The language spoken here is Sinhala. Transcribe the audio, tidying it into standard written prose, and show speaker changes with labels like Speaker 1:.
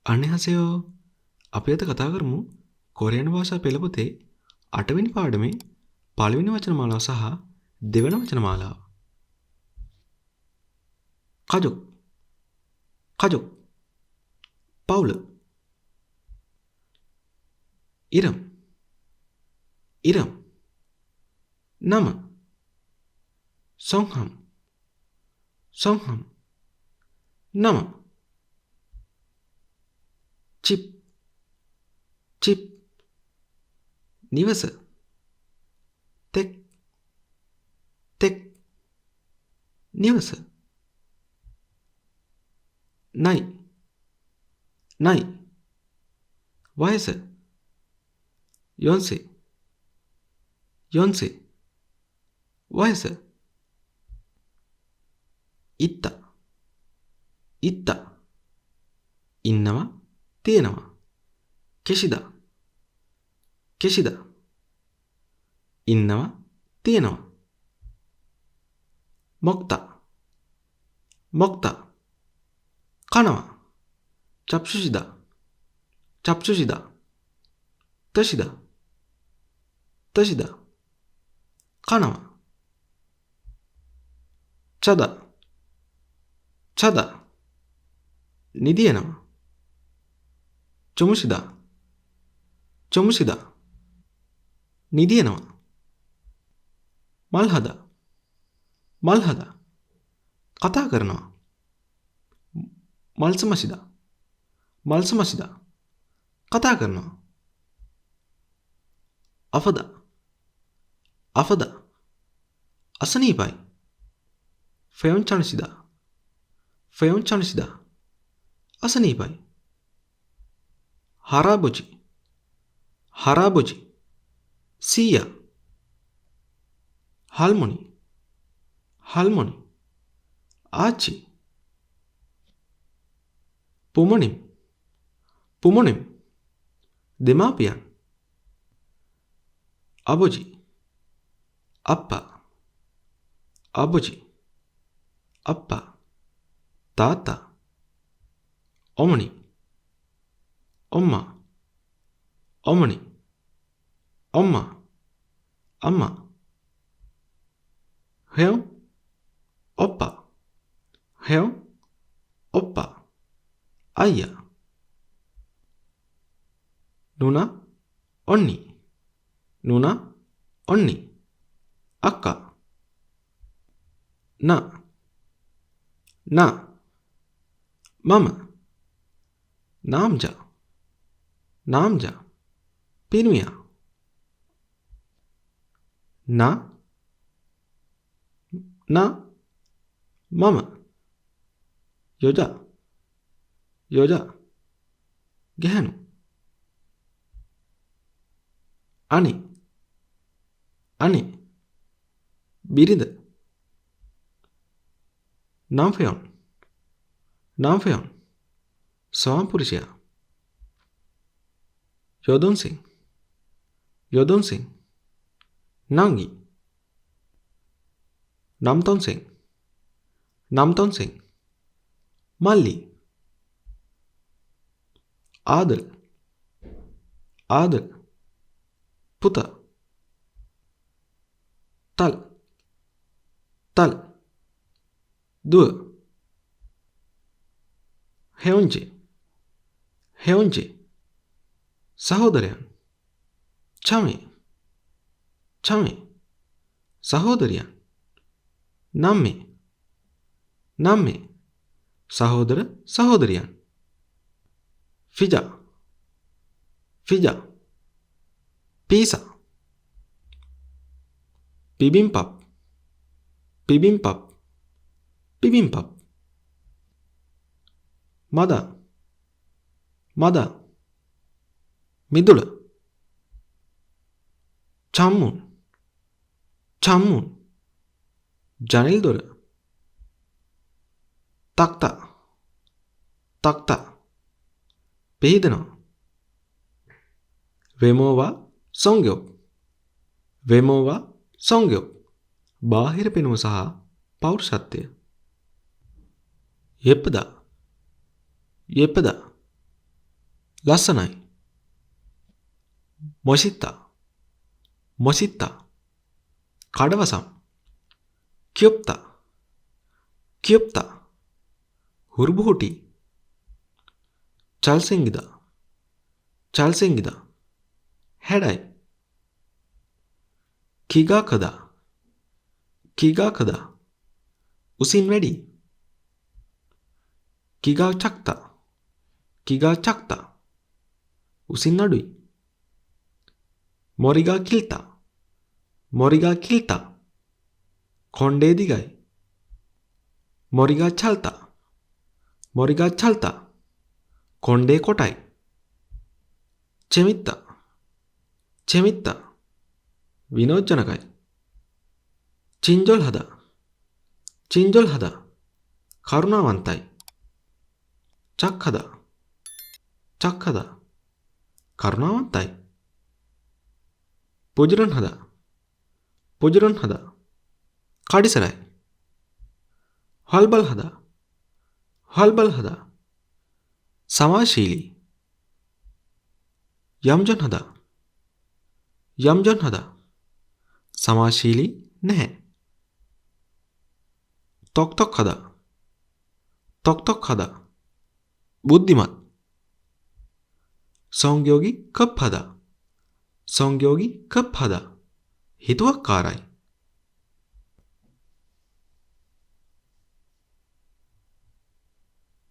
Speaker 1: අන්නහසයෝ අපි අද කතා කරමු කොරියානු භාෂා පෙළ පොතේ 8 වෙනි පාඩමේ පළවෙනි වචන මාලාව සහ දෙවන වචන මාලාව. 가족, 가족, 파울르, 이름, 이름, 나무, 성함, 성함, 나무, 집, 집, නිවස, තෙක්, තෙක්, නිවස, නයි, නයි, වයස, යොන්සේ, යොන්සේ, වයස, ඉත්තා, ඉත්තා, ඉන්නවා, තියෙනවා, කෙෂිදා, කෙෂිදා, ඉන්නවා, තියෙනවා, මොක්තා, මොක්තා, කනවා, 잡수시다, 잡수시다, 뜨시다, 뜨시다, කනවා, 자다, 자다, නිදියනවා, 주무시다, 주무시다, නිදියනවා, මල්හදා, මල්හදා, කතා කරනවා, මල්සමසිදා, මල්සමසිදා, කතා කරනවා, අෆදා, අෆදා, අසනීපයි, ෆෙයොන්චනසිදා, ෆෙයොන්චනසිදා, අසනීපයි, හරාබොජි, හරාබොජි, සීයා, හල්මොනි, හල්මොනි, ආච්චි, පුමොනිම්, පුමොනිම්, දෙමාපියන්, අබොජි, අප්පා, අබොජි, අප්පා, තාත්තා, ඔමොනි, ඔම්මා, ඔමොනි, ඔම්මා, අම්මා, හෙයොන්, ඔප්පා, හෙයොන්, ඔප්පා, අයියා, නුනා, ඔන්නි, නුනා, ඔන්නි, අක්කා, නා, නා, මම, නාම්ජා, නාම්ජා, පිනුයා, නා, නා, මම, යොජා, යොජා, ගැහැණු, අනේ, අනේ, බිරිඳ, නාම්ෆයොන්, නාම්ෆයොන්, ස්වාමිපුරුෂයා, යොදොන්සින්, යොදොන්සින්, නංගි, 남동생, 남동생, 말리, 아들, 아들, පුතා, 딸, 딸, දුව, හෙයොන්ජි, හෙයොන්ජි, සහෝදරයන්, චමි, චමි, සහෝදරියන්, නම්මි, නම්මි, සහෝදර සහෝදරියන්, ෆිජා, ෆිජා, පීසා, පිබිම්පප්, පිබිම්පප්, පිබිම්පප්, මදා, මදා, මිදුල, චම්මුන්, චම්මුන්, ජනෙල් දොර, තක්තා, තක්තා, පිහිදනවා, වෙමෝවා, සොංගයොක්, වෙමෝවා, සොංගයොක්, බාහිර පෙනුම සහ පෞරුෂත්වය, යෙප්පදා, යෙප්පදා, ලස්සනයි. 멋있다. 멋있다. කඩවසම්. 귀엽다. 귀엽다. හුරුබුහුටි. 잘생기다. 잘생기다. හැඩයි. කිගා කදා. කිගා කදා. උසින් වැඩි. කිගා චක්තා. කිගා චක්තා. උසින් අඩුයි. මොරිගා කිල්තා. මොරිගා කිල්තා. කොණ්ඩේ දිගයි. මොරිගා චල්තා. මොරිගා චල්තා. කොණ්ඩේ කොටයි. ಚೆಮಿತ್ತ. ಚೆಮಿತ್ತ. විනෝදජනකයි. චින්ජොල් හදා. චින්ජොල් හදා. කරුණාවන්තයි. චක් හදා. චක් හදා. කරුණාවන්තයි. පුජුරන් හදා. පුජුරන් හදා. කඩිසරයි. හල්බල් හදා. හල්බල් හදා. සමාශීලී. යම්ජන් හදා. යම්ජන් හදා. සමාශීලී නැහැ. තොක් තොක් හදා. තොක් තොක් හදා. බුද්ධිමත්. සෞංගයෝගී කප් හදා. සෞංගයෝගී කප් හදා. හිතුවක්කාරයි.